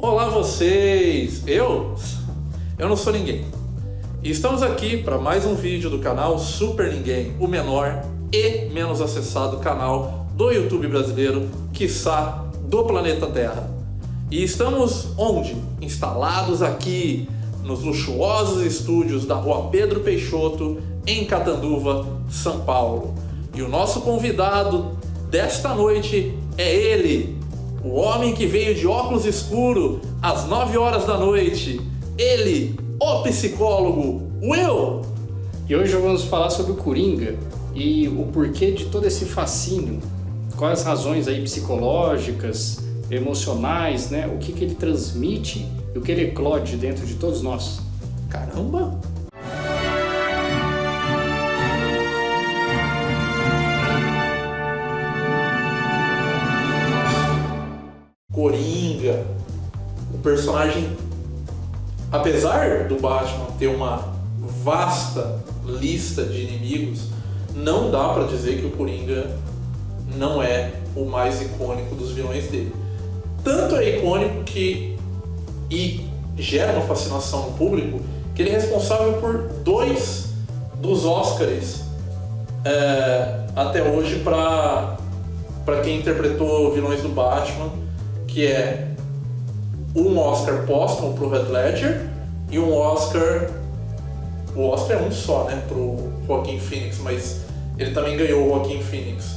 Olá vocês! Eu não sou ninguém. E estamos aqui para mais um vídeo do canal Super Ninguém, o menor e menos acessado canal do YouTube brasileiro, quiçá do planeta Terra. E estamos onde? Instalados aqui nos luxuosos estúdios da Rua Pedro Peixoto, em Catanduva, São Paulo. E o nosso convidado desta noite é ele, o homem que veio de óculos escuros às 9 horas da noite. Ele, o psicólogo Will. E hoje vamos falar sobre o Coringa e o porquê de todo esse fascínio. Quais as razões aí psicológicas, emocionais, né? O que ele transmite e o que ele eclode dentro de todos nós. Caramba! Coringa, o personagem, apesar do Batman ter uma vasta lista de inimigos, não dá pra dizer que o Coringa não é o mais icônico dos vilões dele. Tanto é icônico e gera uma fascinação no público que ele é responsável por 2 dos Oscars até hoje para quem interpretou vilões do Batman, que é um Oscar póstumo pro Heath Ledger e um Oscar... O Oscar é um só, né, pro Joaquin Phoenix, mas ele também ganhou o Joaquin Phoenix.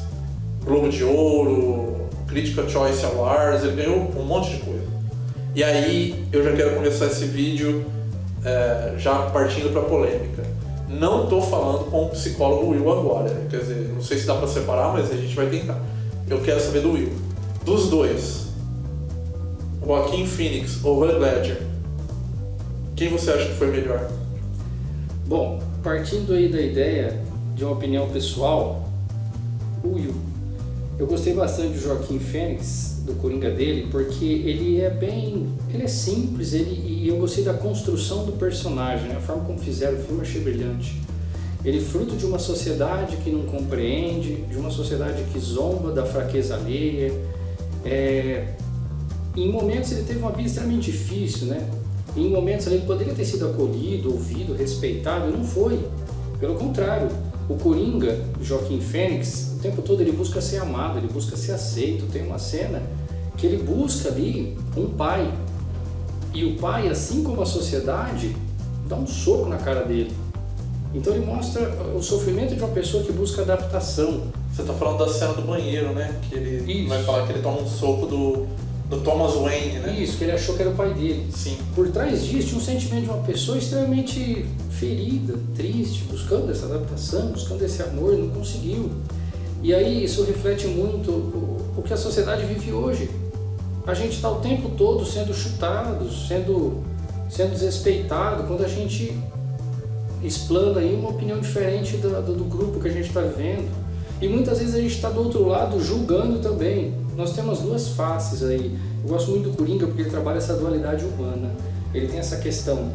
Globo de Ouro, Critical Choice Awards, ele ganhou um monte de coisa. E aí eu já quero começar esse vídeo já partindo para polêmica. Não tô falando com o psicólogo Will agora, né? Quer dizer, não sei se dá para separar, mas a gente vai tentar. Eu quero saber do Will. Dos dois, Joaquin Phoenix ou Heath Ledger, quem você acha que foi melhor? Bom, partindo aí da ideia de uma opinião pessoal, o Will. Eu gostei bastante do Joaquin Phoenix, do Coringa dele, porque ele é simples, e eu gostei da construção do personagem, né? A forma como fizeram o filme eu achei brilhante. Ele é fruto de uma sociedade que não compreende, de uma sociedade que zomba da fraqueza alheia. Em momentos ele teve uma vida extremamente difícil, né? Em momentos ele poderia ter sido acolhido, ouvido, respeitado, e não foi. Pelo contrário, o Coringa, Joaquin Phoenix, o tempo todo ele busca ser amado, ele busca ser aceito. Tem uma cena que ele busca ali um pai, e o pai, assim como a sociedade, dá um soco na cara dele. Então ele mostra o sofrimento de uma pessoa que busca adaptação. Você tá falando da cena do banheiro, né? Que ele vai falar que ele toma um soco do Thomas Wayne, né? Isso, que ele achou que era o pai dele. Sim. Por trás disso tinha um sentimento de uma pessoa extremamente ferida, triste, buscando essa adaptação, buscando esse amor, não conseguiu. E aí isso reflete muito o que a sociedade vive hoje. A gente está o tempo todo sendo chutado, sendo desrespeitado, quando a gente explana aí uma opinião diferente do grupo que a gente está vivendo. E muitas vezes a gente está do outro lado julgando também. Nós temos 2 faces aí. Eu gosto muito do Coringa porque ele trabalha essa dualidade humana. Ele tem essa questão: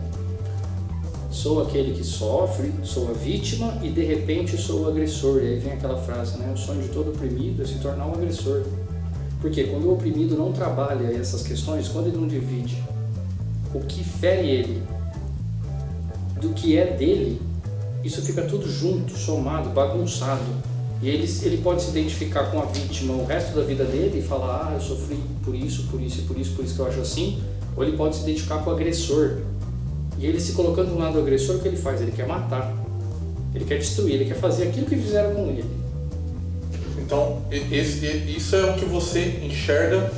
sou aquele que sofre, sou a vítima e de repente sou o agressor. E aí vem aquela frase, né? O sonho de todo oprimido é se tornar um agressor. Porque quando o oprimido não trabalha essas questões, quando ele não divide o que fere ele do que é dele, isso fica tudo junto, somado, bagunçado. E ele pode se identificar com a vítima o resto da vida dele e falar: eu sofri por isso que eu acho assim. Ou ele pode se identificar com o agressor. E ele se colocando do lado do agressor, o que ele faz? Ele quer matar, ele quer destruir, ele quer fazer aquilo que fizeram com ele. Então, isso é o que você enxerga,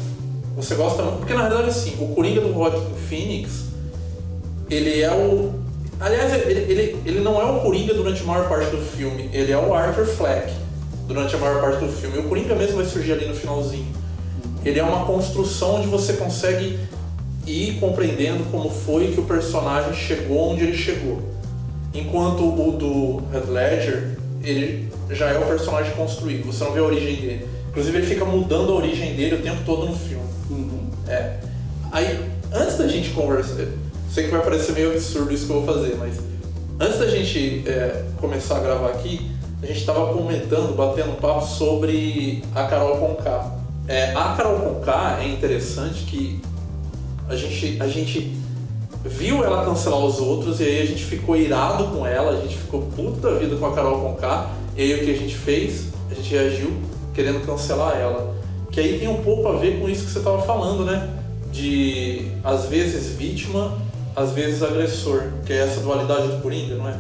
você gosta muito. Porque na verdade, assim, o Coringa do Joaquin Phoenix, ele é o... Aliás, ele não é o Coringa durante a maior parte do filme, ele é o Arthur Fleck durante a maior parte do filme. O Coringa mesmo vai surgir ali no finalzinho. Ele é uma construção onde você consegue ir compreendendo como foi que o personagem chegou onde ele chegou. Enquanto o do Heath Ledger, ele já é o personagem construído, você não vê a origem dele. Inclusive ele fica mudando a origem dele o tempo todo no filme. Aí, antes da gente conversar, sei que vai parecer meio absurdo isso que eu vou fazer, mas antes da gente começar a gravar aqui, a gente estava comentando, batendo papo sobre a Carol Conká. A Carol Conká é interessante que A gente viu ela cancelar os outros e aí a gente ficou irado com ela, a gente ficou puto da vida com a Carol Conká, e aí o que a gente fez? A gente reagiu querendo cancelar ela. Que aí tem um pouco a ver com isso que você estava falando, né? De, às vezes, vítima, às vezes agressor, que é essa dualidade do Coringa, não é?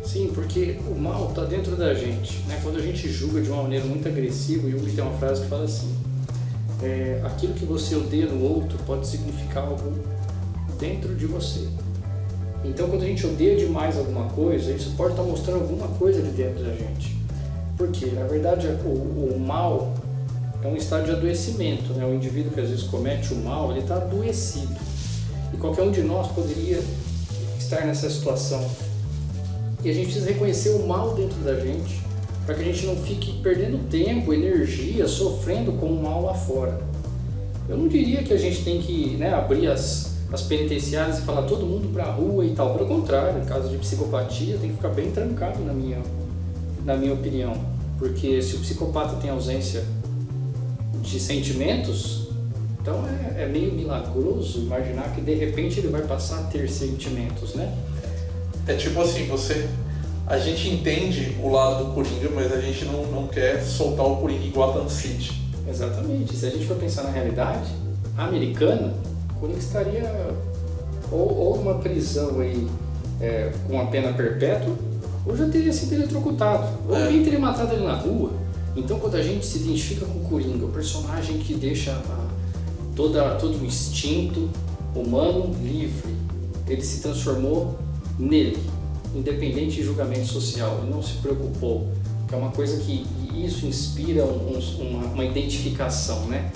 Sim, porque o mal está dentro da gente, né? Quando a gente julga de uma maneira muito agressiva, o Jung tem uma frase que fala assim: aquilo que você odeia no outro pode significar algo dentro de você. Então, quando a gente odeia demais alguma coisa, isso pode estar mostrando alguma coisa de dentro da gente. Porque, na verdade, o mal é um estado de adoecimento, né? O indivíduo que às vezes comete o mal, ele está adoecido. E qualquer um de nós poderia estar nessa situação. E a gente precisa reconhecer o mal dentro da gente, para que a gente não fique perdendo tempo, energia, sofrendo com o mal lá fora. Eu não diria que a gente tem que, né, abrir as penitenciárias e falar todo mundo para a rua e tal. Pelo contrário, em caso de psicopatia, tem que ficar bem trancado, na minha opinião. Porque se o psicopata tem ausência de sentimentos, então é meio milagroso imaginar que de repente ele vai passar a ter sentimentos, né? É tipo assim, a gente entende o lado do Coringa, mas a gente não quer soltar o Coringa em Gotham City. Exatamente. Se a gente for pensar na realidade americana, o Coringa estaria ou numa prisão aí, com a pena perpétua, ou já teria sido eletrocutado, ou alguém teria matado ele na rua. Então, quando a gente se identifica com o Coringa, o personagem que deixa todo o instinto humano livre, ele se transformou nele, independente de julgamento social. Ele não se preocupou, que é uma coisa que isso inspira uma identificação, né?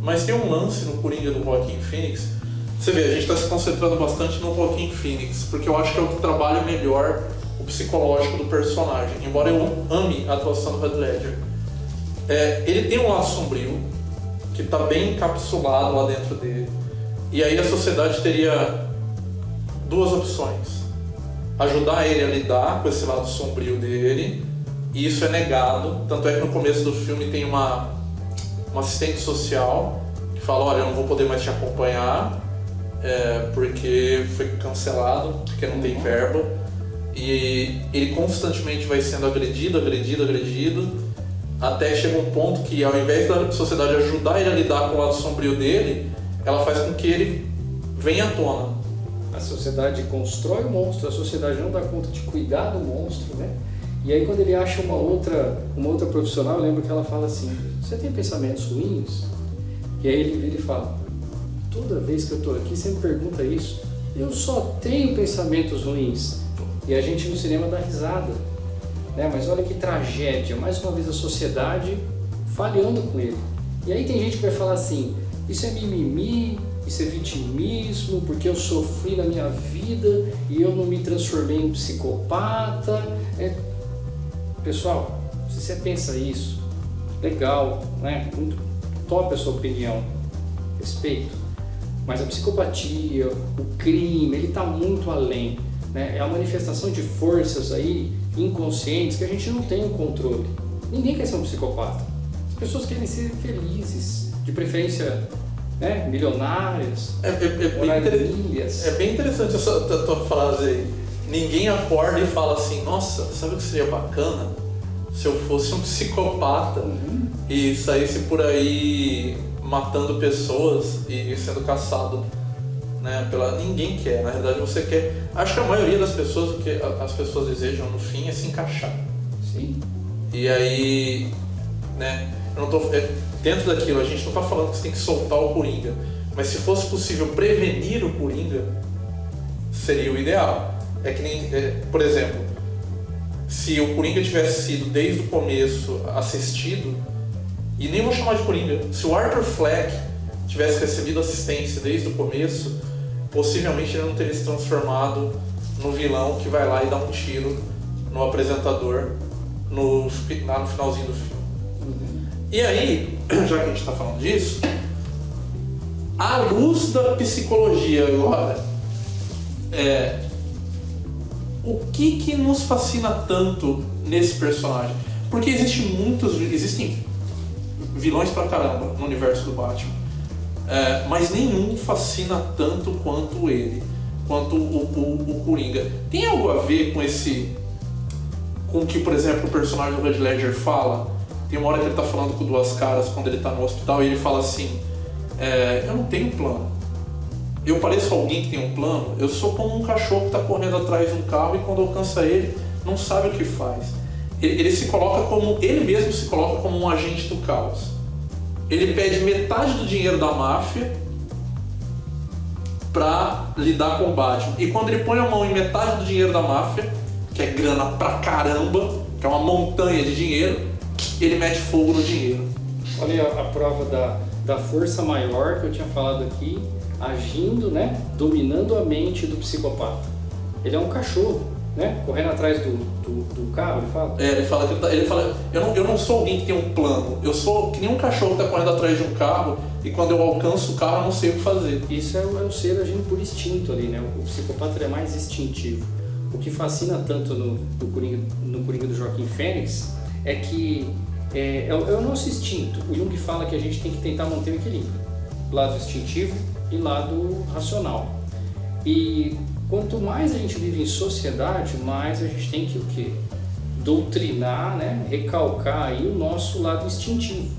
Mas tem um lance no Coringa do Joaquin Phoenix. Você vê, a gente está se concentrando bastante no Joaquin Phoenix, porque eu acho que é o que trabalha melhor o psicológico do personagem, embora eu ame a atuação do Heath Ledger. Ele tem um lado sombrio, que está bem encapsulado lá dentro dele, e aí a sociedade teria duas opções: ajudar ele a lidar com esse lado sombrio dele, e isso é negado. Tanto é que no começo do filme tem uma assistente social que fala: olha, eu não vou poder mais te acompanhar porque foi cancelado, porque não tem verba. E ele constantemente vai sendo agredido, até chega um ponto que, ao invés da sociedade ajudar ele a lidar com o lado sombrio dele, ela faz com que ele venha à tona. A sociedade constrói o monstro, a sociedade não dá conta de cuidar do monstro, né? E aí, quando ele acha uma outra profissional, eu lembro que ela fala assim: você tem pensamentos ruins? E aí ele vira e fala: toda vez que eu estou aqui, você me pergunta isso. Eu só tenho pensamentos ruins. E a gente no cinema dá risada, né? Mas olha que tragédia, mais uma vez a sociedade falhando com ele. E aí tem gente que vai falar assim: isso é mimimi, isso é vitimismo, porque eu sofri na minha vida e eu não me transformei em psicopata. Pessoal, se você pensa isso, legal, né? Muito top a sua opinião, respeito. Mas a psicopatia, o crime, ele está muito além, né? É a manifestação de forças aí inconscientes que a gente não tem o controle. Ninguém quer ser um psicopata. As pessoas querem ser felizes, de preferência, né, milionárias, É bem interessante essa tua frase aí. Ninguém acorda e fala assim: nossa, sabe o que seria bacana se eu fosse um psicopata e saísse por aí matando pessoas e sendo caçado, né? Ninguém quer, na verdade você quer. Acho que a maioria das pessoas, o que as pessoas desejam no fim é se encaixar. Sim. E aí, né? Eu não tô, dentro daquilo, a gente não está falando que você tem que soltar o Coringa, mas se fosse possível prevenir o Coringa, seria o ideal. É que nem, por exemplo, se o Coringa tivesse sido desde o começo assistido, e nem vou chamar de Coringa, se o Arthur Fleck tivesse recebido assistência desde o começo, possivelmente ele não teria se transformado no vilão que vai lá e dá um tiro no apresentador lá no finalzinho do filme. E aí, já que a gente está falando disso, à luz da psicologia agora, o que nos fascina tanto nesse personagem? Porque existem vilões pra caramba no universo do Batman. mas nenhum fascina tanto quanto ele, quanto o Coringa. Tem algo a ver com o que, por exemplo, o personagem do Heath Ledger fala? Tem uma hora que ele tá falando com Duas Caras quando ele tá no hospital e ele fala assim, eu não tenho plano. Eu pareço alguém que tem um plano, eu sou como um cachorro que está correndo atrás de um carro e quando alcança ele, não sabe o que faz. Ele se coloca ele mesmo se coloca como um agente do caos. Ele pede metade do dinheiro da máfia para lidar com o Batman. E quando ele põe a mão em metade do dinheiro da máfia, que é grana pra caramba, que é uma montanha de dinheiro, ele mete fogo no dinheiro. Olha a prova da força maior que eu tinha falado aqui, agindo, né, dominando a mente do psicopata. Ele é um cachorro, né, correndo atrás do carro, ele fala? Ele fala, eu não sou alguém que tem um plano, eu sou que nem um cachorro que está correndo atrás de um carro e quando eu alcanço o carro eu não sei o que fazer. Isso é o ser agindo por instinto ali, né, o psicopata ele é mais instintivo. O que fascina tanto no Coringa do Joaquim Fênix é que é o nosso instinto. O Jung fala que a gente tem que tentar manter o equilíbrio, lado instintivo e lado racional. E quanto mais a gente vive em sociedade, mais a gente tem que o quê? Doutrinar, né? Recalcar aí o nosso lado instintivo.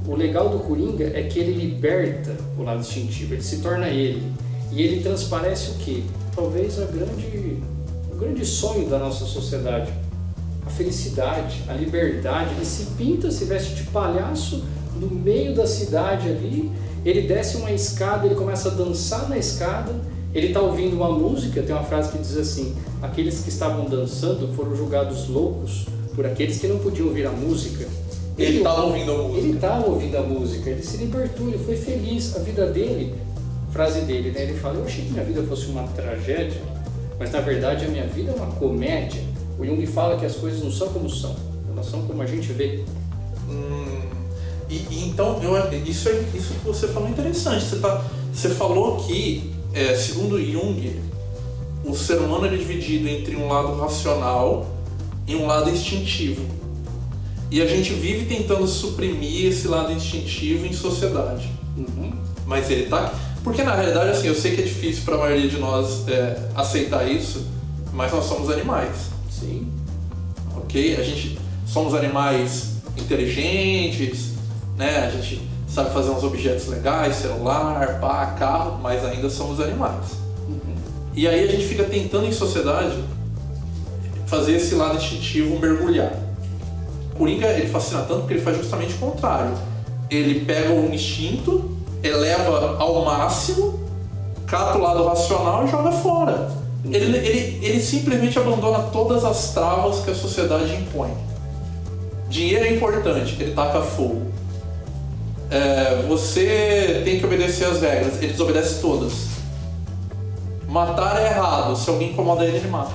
O legal do Coringa é que ele liberta o lado instintivo, ele se torna ele. E ele transparece o quê? Talvez o grande sonho da nossa sociedade. A felicidade, a liberdade. Ele se pinta, se veste de palhaço no meio da cidade ali. Ele desce uma escada, ele começa a dançar na escada, ele está ouvindo uma música, tem uma frase que diz assim, aqueles que estavam dançando foram julgados loucos por aqueles que não podiam ouvir a música. Ele estava ouvindo a música. Ele estava ouvindo a música, ele se libertou, ele foi feliz, a vida dele, frase dele, né? Ele fala, eu achei que minha vida fosse uma tragédia, mas na verdade a minha vida é uma comédia. O Jung fala que as coisas não são como são, elas são como a gente vê. Então, isso que você falou é interessante. Você falou que, segundo Jung, o ser humano é dividido entre um lado racional e um lado instintivo. E a gente vive tentando suprimir esse lado instintivo em sociedade. Uhum. Mas ele tá... Porque na realidade, assim, eu sei que é difícil para a maioria de nós aceitar isso, mas nós somos animais. Sim. Ok? A gente somos animais inteligentes, né? A gente sabe fazer uns objetos legais, celular, carro, mas ainda somos animais. Uhum. E aí a gente fica tentando em sociedade fazer esse lado instintivo mergulhar. O Coringa, ele fascina tanto porque ele faz justamente o contrário. Ele pega o instinto, eleva ao máximo, cata o lado racional e joga fora. Uhum. Ele simplesmente abandona todas as travas que a sociedade impõe. Dinheiro é importante, ele taca fogo. Você tem que obedecer as regras, ele desobedece todas. Matar é errado, se alguém incomoda ele mata.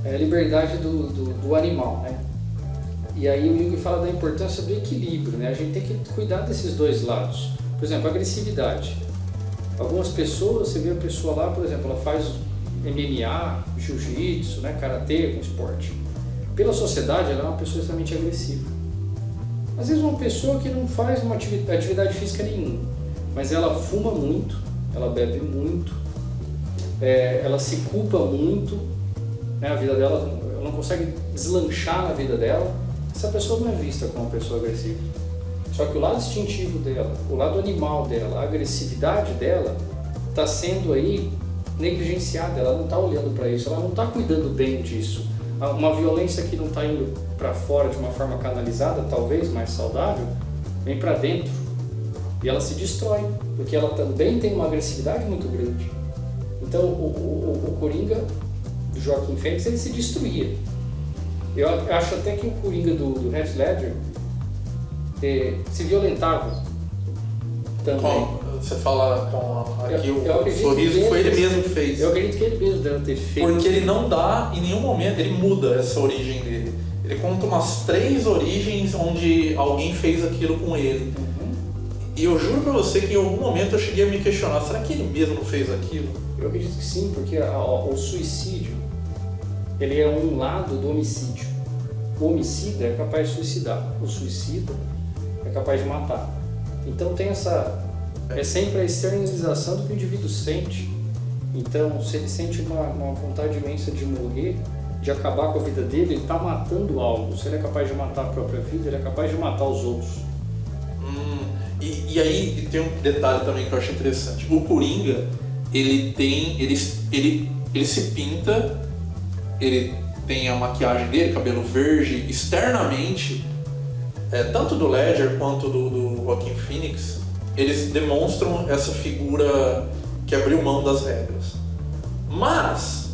É a liberdade do animal, né? E aí o Jung fala da importância do equilíbrio, né? A gente tem que cuidar desses dois lados. Por exemplo, a agressividade. Algumas pessoas, você vê a pessoa lá, por exemplo, ela faz MMA, jiu-jitsu, né? Karatê, com esporte. Pela sociedade, ela é uma pessoa extremamente agressiva. Às vezes uma pessoa que não faz uma atividade física nenhuma, mas ela fuma muito, ela bebe muito, ela se culpa muito, né? A vida dela, ela não consegue deslanchar na vida dela. Essa pessoa não é vista como uma pessoa agressiva. Só que o lado instintivo dela, o lado animal dela, a agressividade dela está sendo aí negligenciada, ela não está olhando para isso, ela não está cuidando bem disso. Uma violência que não está indo para fora de uma forma canalizada, talvez mais saudável, vem para dentro e ela se destrói, porque ela também tem uma agressividade muito grande. Então o Coringa do Joaquim Fênix, ele se destruía. Eu acho até que o Coringa do Heath Ledger se violentava também. Você fala com aqui o sorriso, foi ele mesmo que fez. Eu acredito que ele mesmo deve ter feito. Porque ele não dá em nenhum momento, ele muda essa origem dele. Ele conta umas 3 origens onde alguém fez aquilo com ele. Uhum. E eu juro pra você que em algum momento eu cheguei a me questionar, será que ele mesmo não fez aquilo? Eu acredito que sim, porque o suicídio, ele é um lado do homicídio. O homicida é capaz de suicidar, o suicida é capaz de matar. Então tem essa... É sempre a externalização do que o indivíduo sente. Então, se ele sente uma vontade imensa de morrer, de acabar com a vida dele, ele está matando algo. Se ele é capaz de matar a própria vida, ele é capaz de matar os outros. E aí tem um detalhe também que eu acho interessante. O Coringa, ele se pinta, ele tem a maquiagem dele, cabelo verde, externamente, tanto do Ledger quanto do Joaquin Phoenix, eles demonstram essa figura que abriu mão das regras. Mas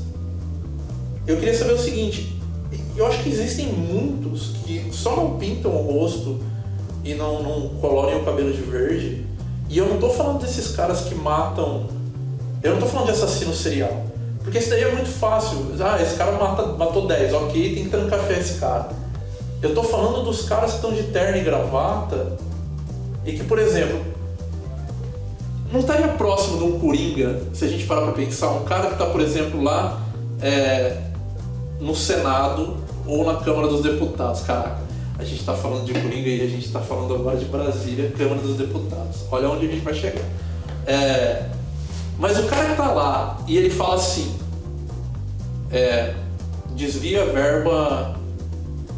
eu queria saber o seguinte, eu acho que existem muitos que só não pintam o rosto e não colorem o cabelo de verde, e eu não tô falando desses caras que matam, eu não tô falando de assassino serial, porque isso daí é muito fácil. Esse cara matou 10, ok, tem que trancafiar esse cara. Eu tô falando dos caras que estão de terno e gravata e que, por exemplo, não estaria próximo de um Coringa, se a gente parar pra pensar, um cara que está, por exemplo, lá no Senado ou na Câmara dos Deputados. Caraca, a gente está falando de Coringa e a gente está falando agora de Brasília, Câmara dos Deputados. Olha onde a gente vai chegar. Mas o cara que está lá e ele fala assim, desvia a verba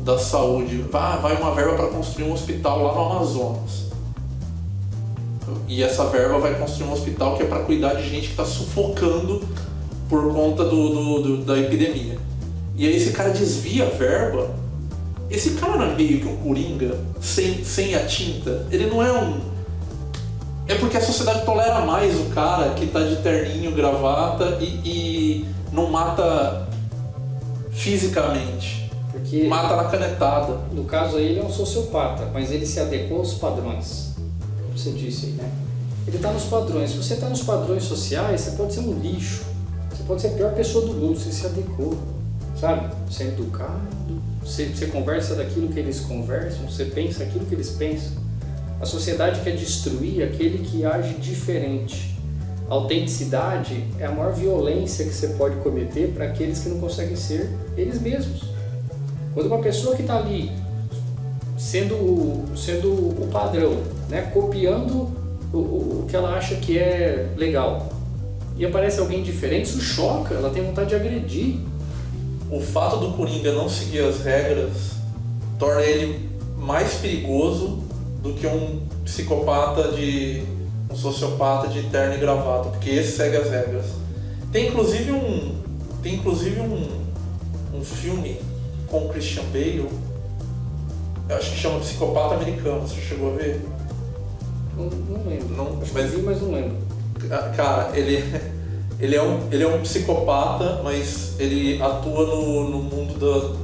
da saúde, vai uma verba para construir um hospital lá no Amazonas. E essa verba vai construir um hospital que é para cuidar de gente que está sufocando por conta da epidemia. E aí esse cara desvia a verba. Esse cara não é meio que um Coringa sem a tinta. Ele não é um... É porque a sociedade tolera mais o cara que está de terninho, gravata e não mata fisicamente. Porque mata na canetada. No caso aí ele é um sociopata, mas ele se adequou aos padrões. Você disse aí, né? Ele está nos padrões. Se você está nos padrões sociais, você pode ser um lixo. Você pode ser a pior pessoa do mundo. Você se adequou, sabe? Você é educado, você conversa daquilo que eles conversam, você pensa aquilo que eles pensam. A sociedade quer destruir aquele que age diferente. A autenticidade é a maior violência que você pode cometer para aqueles que não conseguem ser eles mesmos. Quando uma pessoa que está ali sendo o padrão, né, copiando o que ela acha que é legal, e aparece alguém diferente, isso choca, ela tem vontade de agredir. O fato do Coringa não seguir as regras torna ele mais perigoso do que um psicopata um sociopata de terno e gravata, porque esse segue as regras. Tem inclusive um filme com o Christian Bale, eu acho que chama Psicopata Americano, você chegou a ver? Não lembro. Acho que vi, mas não lembro. Cara, ele é um psicopata, mas ele atua no mundo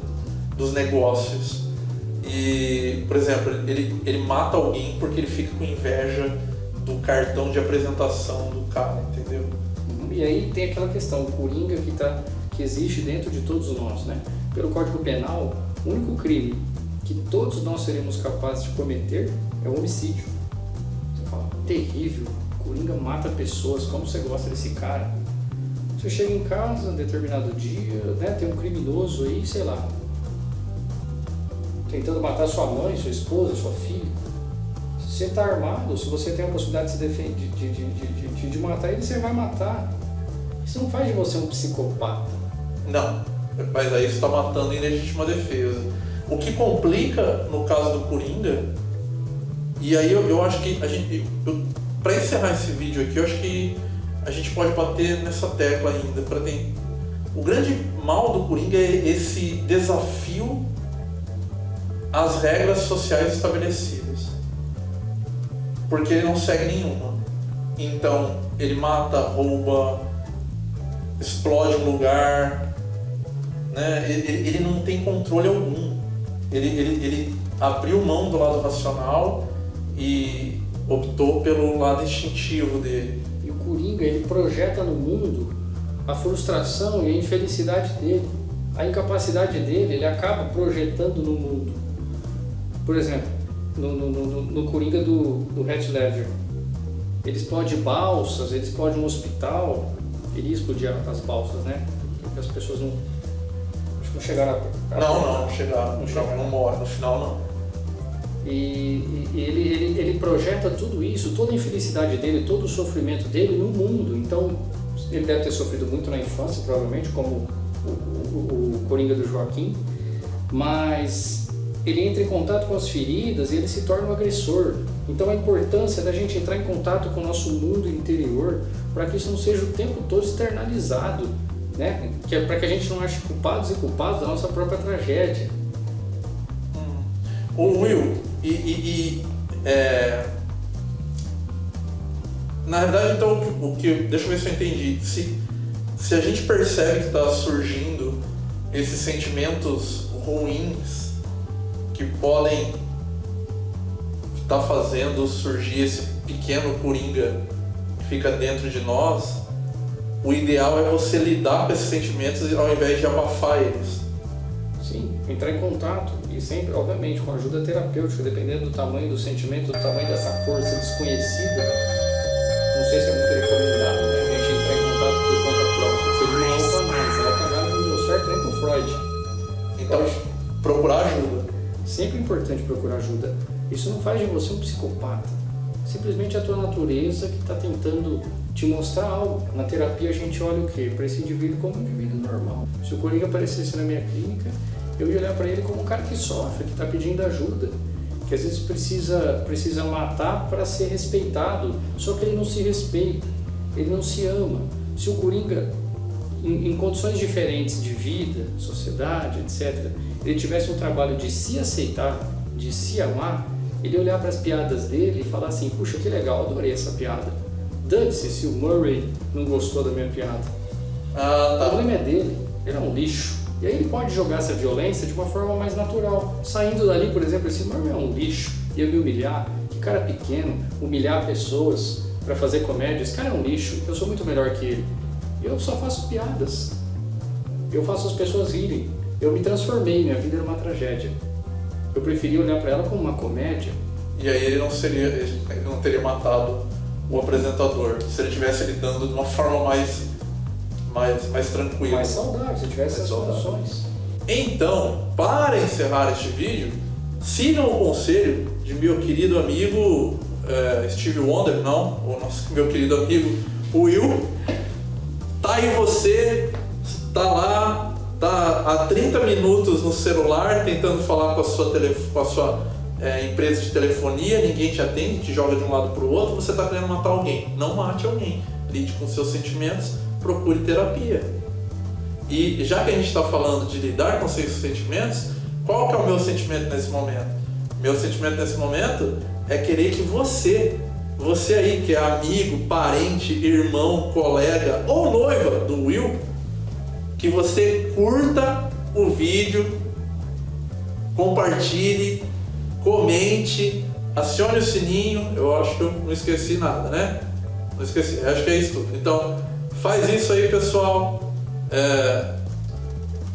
dos negócios. E, por exemplo, ele mata alguém porque ele fica com inveja do cartão de apresentação do cara, entendeu? E aí tem aquela questão, o Coringa que existe dentro de todos nós, né? Pelo Código Penal, o único crime que todos nós seremos capazes de cometer é o homicídio. Você fala, terrível, Coringa mata pessoas, como você gosta desse cara? Você chega em casa, um determinado dia, né, tem um criminoso aí, sei lá, tentando matar sua mãe, sua esposa, sua filha. Se você está armado, se você tem a possibilidade de se defender, de matar ele, você vai matar. Isso não faz de você um psicopata. Não, mas aí você está matando em legítima defesa. O que complica no caso do Coringa, e aí eu acho que para encerrar esse vídeo aqui, eu acho que a gente pode bater nessa tecla ainda. O grande mal do Coringa é esse desafio às regras sociais estabelecidas, porque ele não segue nenhuma. Então ele mata, rouba, explode um lugar, né? Ele não tem controle algum. Ele abriu mão do lado racional e optou pelo lado instintivo dele. E o Coringa, ele projeta no mundo a frustração e a infelicidade dele, a incapacidade dele, ele acaba projetando no mundo. Por exemplo, no Coringa do Heath Ledger, ele explode balsas, ele explode um hospital, ele ia explodir as balsas, né? Porque as pessoas não chegaram a... Não chegaram, não morre, no final não. ele projeta tudo isso, toda a infelicidade dele, todo o sofrimento dele no mundo. Então, ele deve ter sofrido muito na infância, provavelmente, como o Coringa do Joaquim, mas ele entra em contato com as feridas e ele se torna um agressor. Então, a importância da gente entrar em contato com o nosso mundo interior para que isso não seja o tempo todo externalizado, né? Para que a gente não ache culpados e culpados da nossa própria tragédia. O Will, na verdade, então, deixa eu ver se eu entendi. Se a gente percebe que está surgindo esses sentimentos ruins que podem estar fazendo surgir esse pequeno coringa que fica dentro de nós, o ideal é você lidar com esses sentimentos ao invés de abafar eles. Sim, entrar em contato e sempre, obviamente, com ajuda terapêutica, dependendo do tamanho do sentimento, do tamanho dessa força desconhecida. Não sei se é muito recomendado, né? A gente entrar em contato por conta própria. Seria uma autoanálise, a autoanálise não deu certo nem com Freud. Então, procurar ajuda. Sempre é importante procurar ajuda. Isso não faz de você um psicopata. Simplesmente a tua natureza que está tentando te mostrar algo. Na terapia a gente olha o quê? Para esse indivíduo como um indivíduo normal. Se o Coringa aparecesse na minha clínica, eu ia olhar para ele como um cara que sofre, que está pedindo ajuda, que às vezes precisa matar para ser respeitado, só que ele não se respeita, ele não se ama. Se o Coringa, em condições diferentes de vida, sociedade, etc., ele tivesse um trabalho de se aceitar, de se amar, ele ia olhar para as piadas dele e falar assim: puxa, que legal, adorei essa piada. Dane-se se o Murray não gostou da minha piada. O problema é dele, ele é um lixo. E aí ele pode jogar essa violência de uma forma mais natural. Saindo dali, por exemplo, esse Murray é um lixo, ia me humilhar, que cara pequeno, humilhar pessoas para fazer comédia, esse cara é um lixo, eu sou muito melhor que ele. Eu só faço piadas, eu faço as pessoas rirem, eu me transformei, minha vida era uma tragédia. Eu preferi olhar para ela como uma comédia. E aí ele não teria matado o apresentador, se ele estivesse lidando de uma forma mais tranquila. Mais saudável, se tivesse essas soluções. Então, para encerrar este vídeo, sigam o conselho de meu querido amigo Steve Wonder, o nosso meu querido amigo Will. Tá aí você, tá lá, tá há 30 minutos no celular tentando falar com a sua empresa de telefonia, ninguém te atende, te joga de um lado para o outro, você está querendo matar alguém. Não mate alguém, lide com seus sentimentos, procure terapia. E já que a gente está falando de lidar com seus sentimentos, qual que é o meu sentimento nesse momento? Meu sentimento nesse momento é querer que você aí que é amigo, parente, irmão, colega ou noiva do Will, que você curta o vídeo, compartilhe, comente, acione o sininho. Eu acho que eu não esqueci nada, né? Não esqueci, acho que é isso tudo. Então, faz isso aí, pessoal.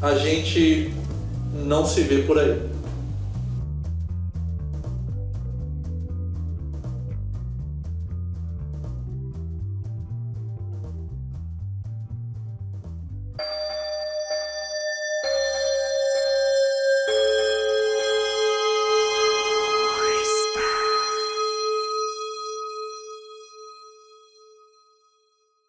A gente não se vê por aí.